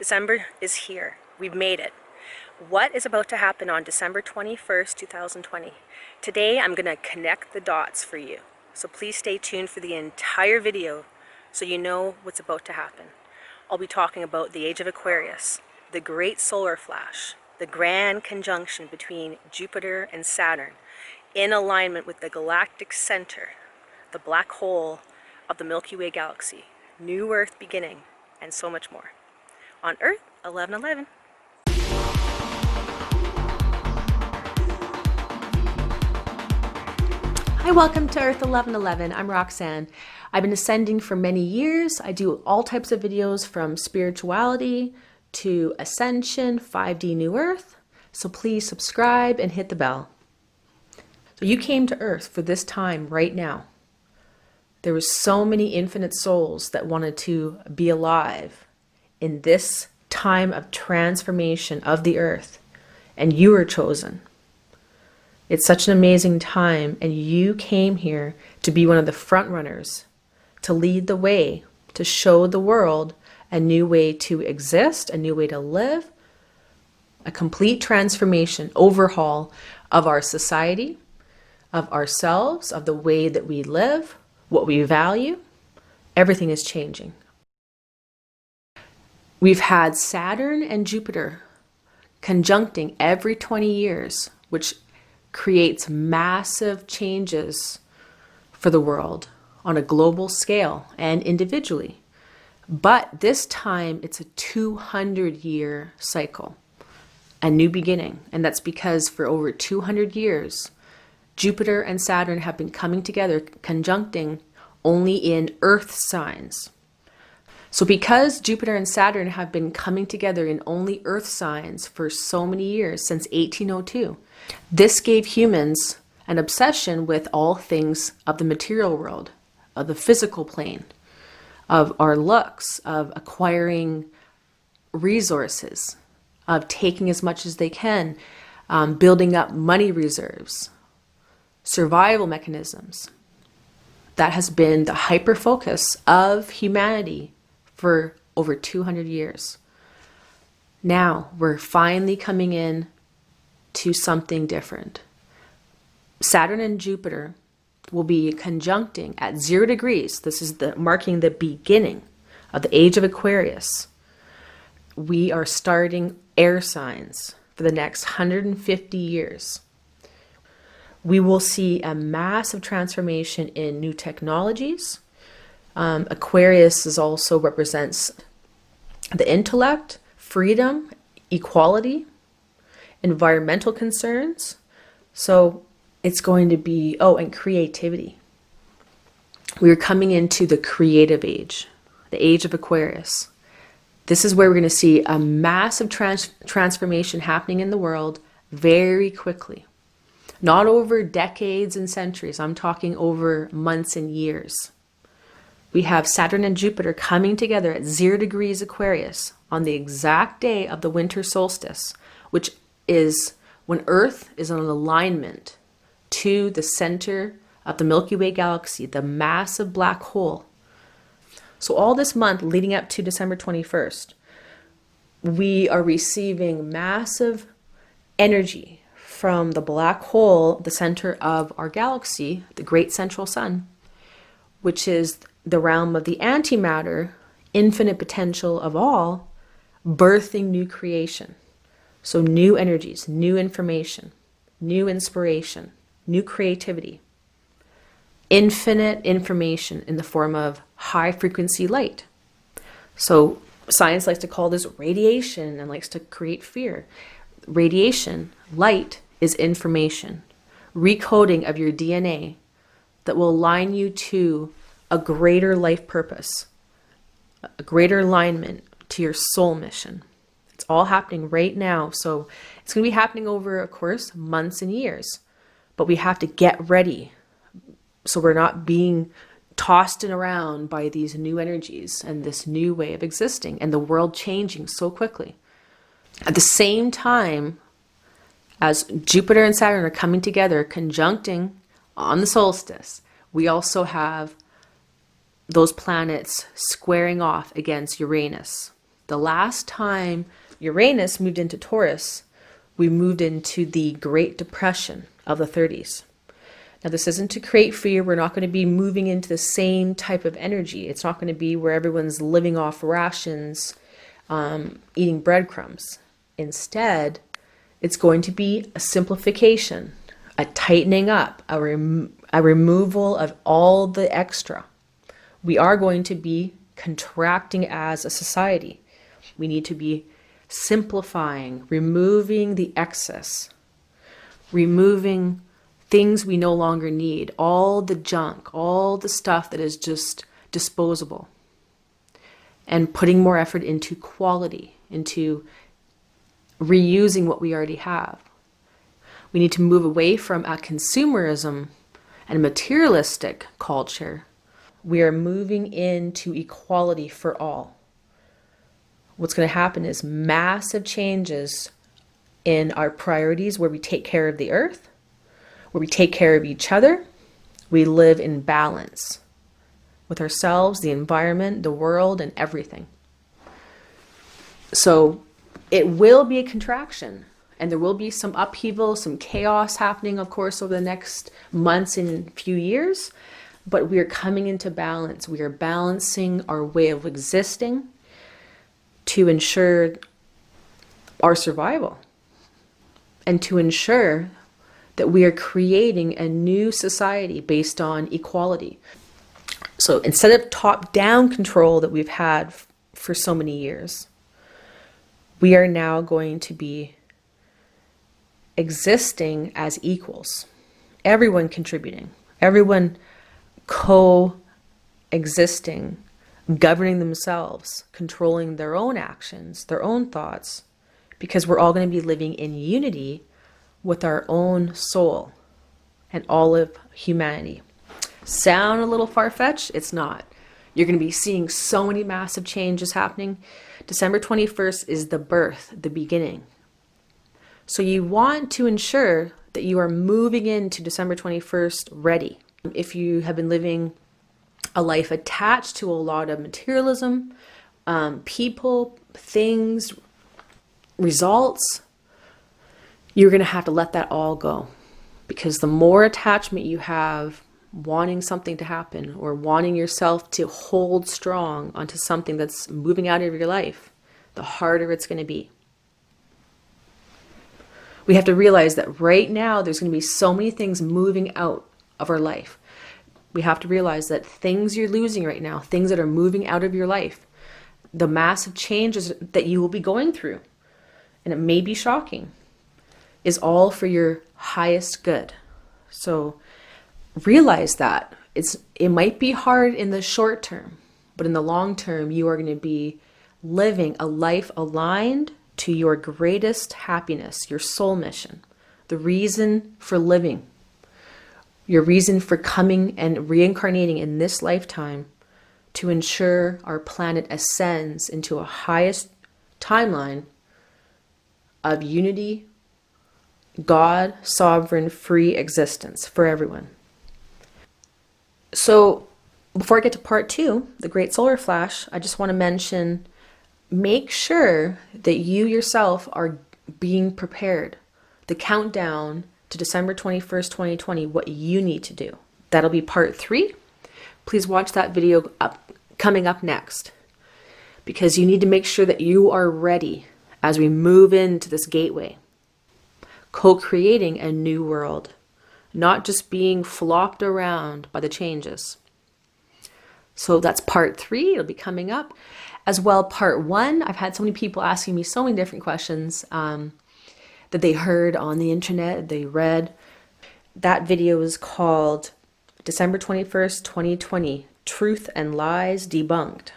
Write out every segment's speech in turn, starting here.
December is here. We've made it. What is about to happen on December 21st, 2020? Today I'm going to connect the dots for you. So please stay tuned for the entire video so you know what's about to happen. I'll be talking about the age of Aquarius, the great solar flash, the grand conjunction between Jupiter and Saturn in alignment with the galactic center, the black hole of the Milky Way galaxy, new Earth beginning, and so much more. On Earth 1111. Hi, welcome to Earth 1111. I'm Roxanne. I've been ascending for many years. I do all types of videos from spirituality to ascension, 5D New Earth. So please subscribe and hit the bell. So you came to Earth for this time right now. There were so many infinite souls that wanted to be alive in this time of transformation of the Earth, and you were chosen. It's such an amazing time, and you came here to be one of the front runners, to lead the way, to show the world a new way to exist, a new way to live, a complete transformation, overhaul of our society, of ourselves, of the way that we live, what we value. Everything is changing. We've had Saturn and Jupiter conjuncting every 20 years, which creates massive changes for the world on a global scale and individually. But this time it's a 200-year cycle, a new beginning. And that's because for over 200 years, Jupiter and Saturn have been coming together, conjuncting only in Earth signs. So because Jupiter and Saturn have been coming together in only Earth signs for so many years, since 1802, this gave humans an obsession with all things of the material world, of the physical plane, of our looks, of acquiring resources, of taking as much as they can, building up money reserves, survival mechanisms. That has been the hyper focus of humanity for over 200 years. Now we're finally coming in to something different. Saturn and Jupiter will be conjuncting at 0 degrees. This is marking the beginning of the age of Aquarius. We are starting air signs for the next 150 years. We will see a massive transformation in new technologies. Aquarius also represents the intellect, freedom, equality, environmental concerns. So it's going to be, and creativity. We are coming into the creative age, the age of Aquarius. This is where we're going to see a massive transformation happening in the world very quickly. Not over decades and centuries. I'm talking over months and years. We have Saturn and Jupiter coming together at 0 degrees Aquarius on the exact day of the winter solstice, which is when Earth is in alignment to the center of the Milky Way galaxy, the massive black hole. So all this month leading up to December 21st, we are receiving massive energy from the black hole, the center of our galaxy, the great central sun, which is the realm of the antimatter, infinite potential of all, birthing new creation. So new energies, new information, new inspiration, new creativity, infinite information in the form of high frequency light. So science likes to call this radiation and likes to create fear. Radiation, light, is information, recoding of your DNA that will align you to a greater life purpose, a greater alignment to your soul mission. It's all happening right now. So it's going to be happening over, of course, months and years. But we have to get ready so we're not being tossed around by these new energies and this new way of existing and the world changing so quickly. At the same time, as Jupiter and Saturn are coming together, conjuncting on the solstice, we also have those planets squaring off against Uranus, The last time Uranus moved into Taurus, we moved into the Great Depression of the 30s. Now, this isn't to create fear. We're not going to be moving into the same type of energy. It's not going to be where everyone's living off rations, eating breadcrumbs. Instead, it's going to be a simplification, a tightening up, a removal of all the extra. We are going to be contracting as a society. We need to be simplifying, removing the excess, removing things we no longer need, all the junk, all the stuff that is just disposable, and putting more effort into quality, into reusing what we already have. We need to move away from a consumerism and a materialistic culture. We are moving into equality for all. What's going to happen is massive changes in our priorities, where we take care of the earth, where we take care of each other. We live in balance with ourselves, the environment, the world, and everything. So it will be a contraction, and there will be some upheaval, some chaos happening, of course, over the next months and few years. But we are coming into balance. We are balancing our way of existing to ensure our survival, and to ensure that we are creating a new society based on equality. So instead of top-down control that we've had for so many years, we are now going to be existing as equals. Everyone contributing, everyone co-existing, governing themselves, controlling their own actions, their own thoughts, because we're all going to be living in unity with our own soul and all of humanity. Sound a little far-fetched? It's not. You're going to be seeing so many massive changes happening. December 21st is the birth, the beginning. So you want to ensure that you are moving into December 21st ready. If you have been living a life attached to a lot of materialism, people, things, results, you're going to have to let that all go. Because the more attachment you have, wanting something to happen or wanting yourself to hold strong onto something that's moving out of your life, the harder it's going to be. We have to realize that right now there's going to be so many things moving out of our life. We have to realize that things you're losing right now, things that are moving out of your life, the massive changes that you will be going through, and it may be shocking, is all for your highest good. So realize that it might be hard in the short term, but in the long term, you are going to be living a life aligned to your greatest happiness, your soul mission, the reason for living, your reason for coming and reincarnating in this lifetime, to ensure our planet ascends into a highest timeline of unity, God, sovereign, free existence for everyone. So before I get to part 2, the Great Solar Flash, I just want to mention, make sure that you yourself are being prepared. The countdown to December 21st, 2020, what you need to do. That'll be part 3. Please watch that video coming up next, because you need to make sure that you are ready as we move into this gateway, co-creating a new world, not just being flopped around by the changes. So that's part 3. It'll be coming up. As well, part 1, I've had so many people asking me so many different questions that they heard on the internet, they read. That video is called December 21st, 2020, Truth and Lies Debunked.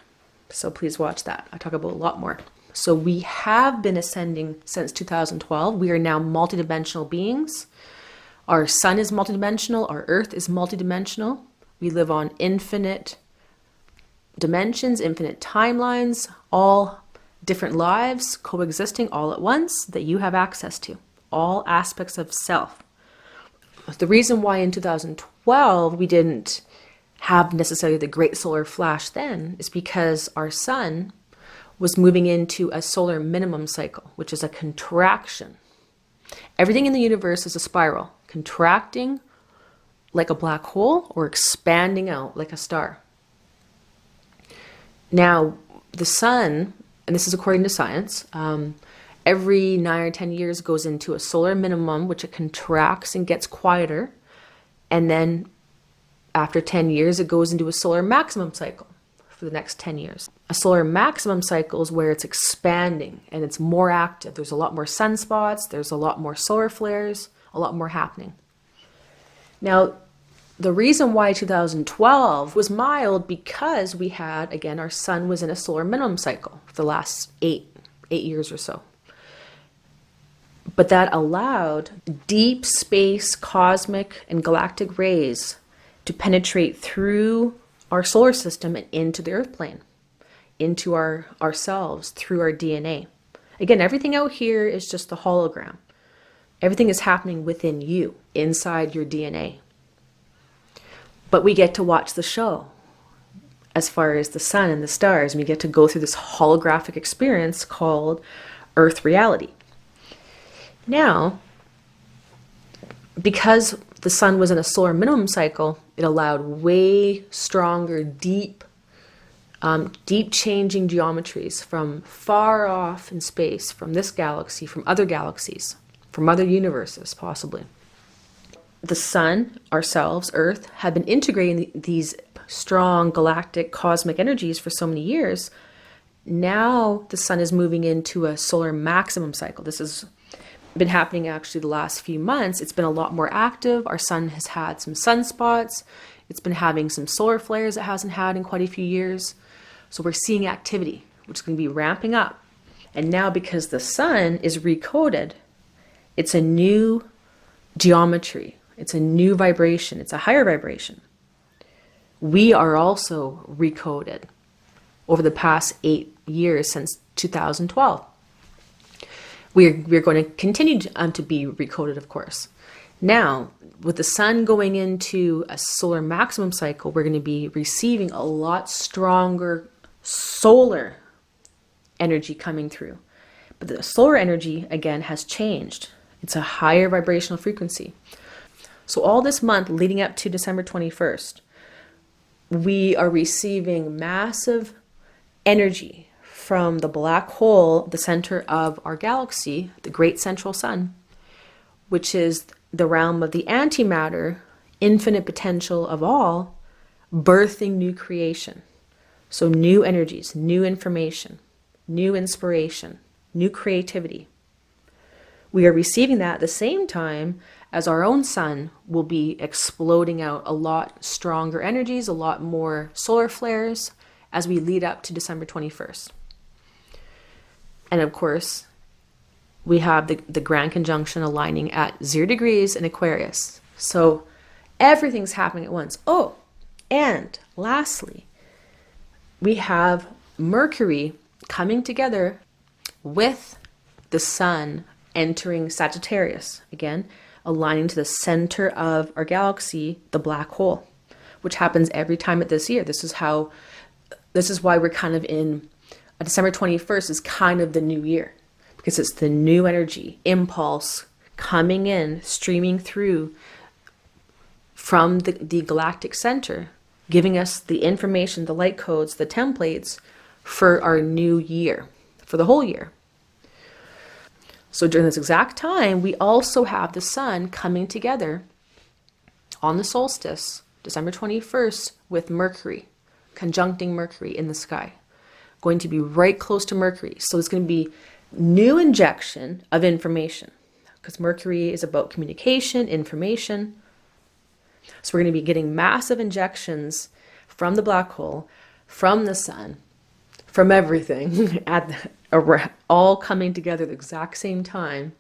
So please watch that. I talk about a lot more. So we have been ascending since 2012. We are now multidimensional beings. Our sun is multidimensional. Our earth is multidimensional. We live on infinite dimensions, infinite timelines, all different lives coexisting all at once that you have access to, all aspects of self. The reason why in 2012 we didn't have necessarily the Great Solar Flash then is because our sun was moving into a solar minimum cycle, which is a contraction. Everything in the universe is a spiral, contracting like a black hole or expanding out like a star. Now, the sun, and this is according to science, every 9 or 10 years goes into a solar minimum, which it contracts and gets quieter. And then after 10 years, it goes into a solar maximum cycle for the next 10 years. A solar maximum cycle is where it's expanding and it's more active. There's a lot more sunspots, there's a lot more solar flares, a lot more happening. Now, the reason why 2012 was mild because we had, again, our sun was in a solar minimum cycle for the last eight years or so. But that allowed deep space, cosmic, and galactic rays to penetrate through our solar system and into the Earth plane, into ourselves, through our DNA. Again, everything out here is just the hologram. Everything is happening within you, inside your DNA. But we get to watch the show as far as the sun and the stars, and we get to go through this holographic experience called Earth reality. Now, because the sun was in a solar minimum cycle, it allowed way stronger, deep changing geometries from far off in space, from this galaxy, from other galaxies, from other universes, possibly. The sun, ourselves, Earth, have been integrating these strong galactic cosmic energies for so many years. Now the sun is moving into a solar maximum cycle. This has been happening actually the last few months. It's been a lot more active. Our sun has had some sunspots. It's been having some solar flares it hasn't had in quite a few years. So we're seeing activity, which is going to be ramping up. And now because the sun is recoded, it's a new geometry. It's a new vibration. It's a higher vibration. We are also recoded over the past 8 years since 2012. We're going to continue to be recoded, of course. Now, with the sun going into a solar maximum cycle, we're going to be receiving a lot stronger solar energy coming through. But the solar energy, again, has changed. It's a higher vibrational frequency. So all this month leading up to December 21st, we are receiving massive energy from the black hole, the center of our galaxy, the great central sun, which is the realm of the antimatter, infinite potential of all, birthing new creation. So new energies, new information, new inspiration, new creativity. We are receiving that at the same time as our own sun will be exploding out a lot stronger energies, a lot more solar flares as we lead up to December 21st. And of course, we have the grand conjunction aligning at 0 degrees in Aquarius. So everything's happening at once. Oh, and lastly, we have Mercury coming together with the sun entering Sagittarius, again, aligning to the center of our galaxy, the black hole, which happens every time at this year. This is why we're kind of in December 21st is kind of the new year, because it's the new energy, impulse coming in, streaming through from the galactic center, giving us the information, the light codes, the templates for our new year, for the whole year. So during this exact time, we also have the sun coming together on the solstice, December 21st, with Mercury, conjuncting Mercury in the sky, going to be right close to Mercury. So it's going to be new injection of information, because Mercury is about communication, information. So we're going to be getting massive injections from the black hole, from the sun, from everything, all coming together at the exact same time.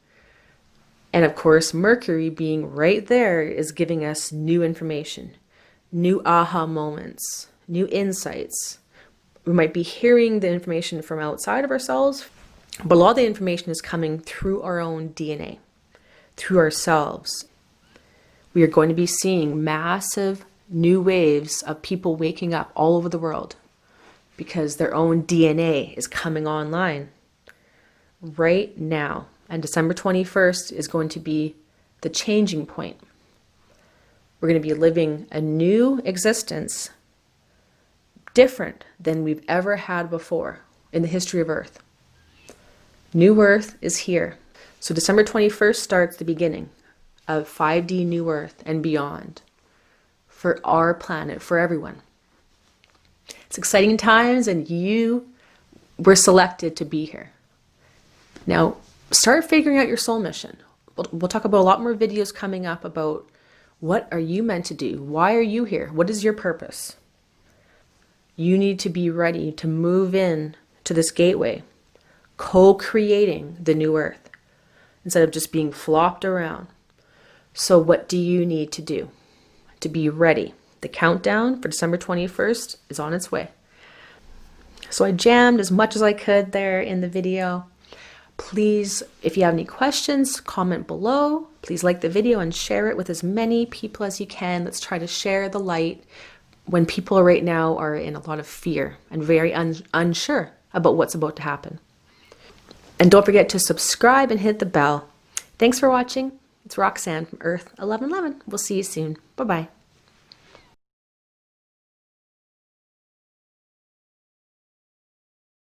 And of course, Mercury being right there is giving us new information, new aha moments, new insights. We might be hearing the information from outside of ourselves, but a lot of the information is coming through our own DNA, through ourselves. We are going to be seeing massive new waves of people waking up all over the world, because their own DNA is coming online right now. And December 21st is going to be the changing point. We're going to be living a new existence different than we've ever had before in the history of Earth. New Earth is here. So December 21st starts the beginning of 5D New Earth and beyond for our planet, for everyone. It's exciting times, and you were selected to be here. Now, start figuring out your soul mission. We'll talk about a lot more videos coming up about what are you meant to do? Why are you here? What is your purpose? You need to be ready to move in to this gateway, co-creating the new Earth instead of just being flopped around. So what do you need to do to be ready? The countdown for December 21st is on its way. So I jammed as much as I could there in the video. Please, if you have any questions, comment below. Please like the video and share it with as many people as you can. Let's try to share the light when people right now are in a lot of fear and very unsure about what's about to happen. And don't forget to subscribe and hit the bell. Thanks for watching. It's Roxanne from earth1111. We'll see you soon. Bye-bye.